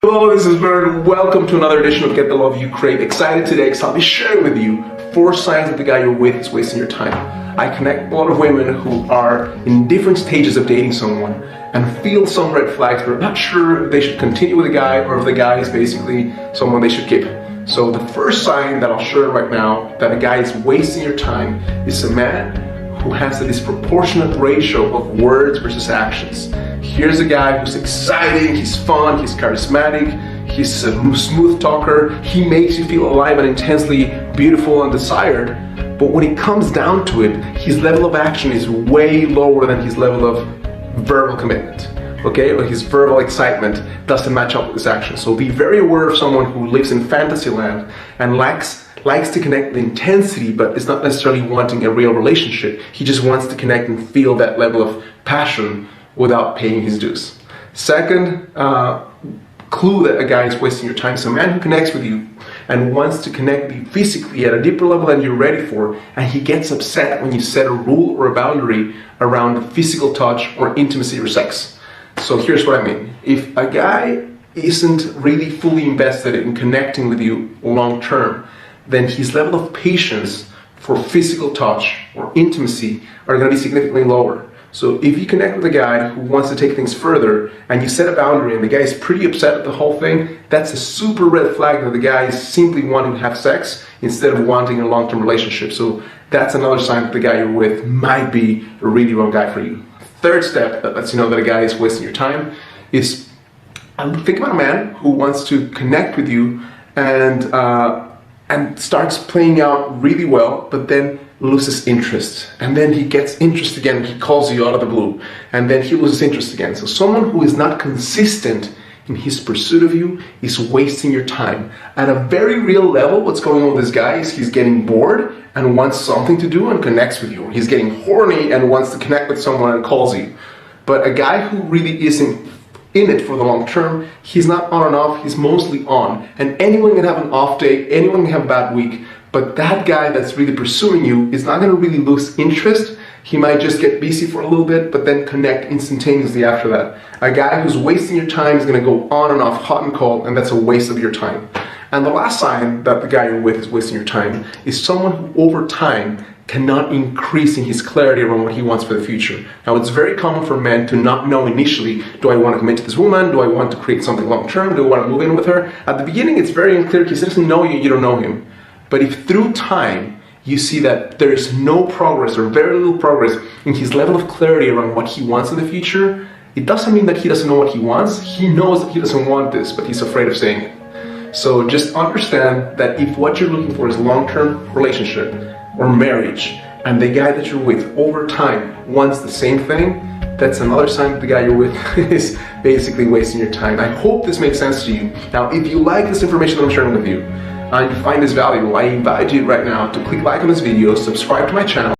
Hello, this is Vern. Welcome to another edition of Get the Love You Crave. Excited today because I'll be sharing with you 4 signs that the guy you're with is wasting your time. I connect a lot of women who are in different stages of dating someone and feel some red flags, but are not sure if they should continue with the guy or if the guy is basically someone they should keep. So the first sign that I'll share right now that a guy is wasting your time is a man who has a disproportionate ratio of words versus actions. Here's a guy who's exciting, he's fun, he's charismatic, he's a smooth talker, he makes you feel alive and intensely beautiful and desired, but when it comes down to it, his level of action is way lower than his level of verbal commitment. Okay, or his verbal excitement doesn't match up with his action. So be very aware of someone who lives in fantasy land and likes to connect with intensity, but is not necessarily wanting a real relationship. He just wants to connect and feel that level of passion without paying his dues. Second clue that a guy is wasting your time is a man who connects with you and wants to connect with you physically at a deeper level than you're ready for, and he gets upset when you set a rule or a boundary around physical touch or intimacy or sex. So here's what I mean. If a guy isn't really fully invested in connecting with you long term, then his level of patience for physical touch or intimacy are going to be significantly lower. So if you connect with a guy who wants to take things further and you set a boundary and the guy is pretty upset at the whole thing, that's a super red flag that the guy is simply wanting to have sex instead of wanting a long-term relationship. So that's another sign that the guy you're with might be a really wrong guy for you. Third step that lets you know that a guy is wasting your time is think about a man who wants to connect with you and starts playing out really well, but then loses interest. And then he gets interest again, he calls you out of the blue, and then he loses interest again. So someone who is not consistent in his pursuit of you is wasting your time. At a very real level, what's going on with this guy is he's getting bored and wants something to do and connects with you. He's getting horny and wants to connect with someone and calls you. But a guy who really isn't in it for the long term, he's not on and off, he's mostly on. And anyone can have an off day, anyone can have a bad week, but that guy that's really pursuing you is not going to really lose interest. He might just get busy for a little bit, but then connect instantaneously after that. A guy who's wasting your time is going to go on and off, hot and cold, and that's a waste of your time. And the last sign that the guy you're with is wasting your time is someone who over time cannot increase in his clarity around what he wants for the future. Now, it's very common for men to not know initially, do I want to commit to this woman? Do I want to create something long term? Do I want to move in with her? At the beginning, it's very unclear because he doesn't know you, you don't know him. But if through time, you see that there is no progress or very little progress in his level of clarity around what he wants in the future, it doesn't mean that he doesn't know what he wants. He knows that he doesn't want this, but he's afraid of saying it. So just understand that if what you're looking for is a long-term relationship or marriage, and the guy that you're with over time wants the same thing, that's another sign that the guy you're with is basically wasting your time. I hope this makes sense to you. Now, if you like this information that I'm sharing with you, and you find this valuable, I invite you right now to click like on this video, subscribe to my channel,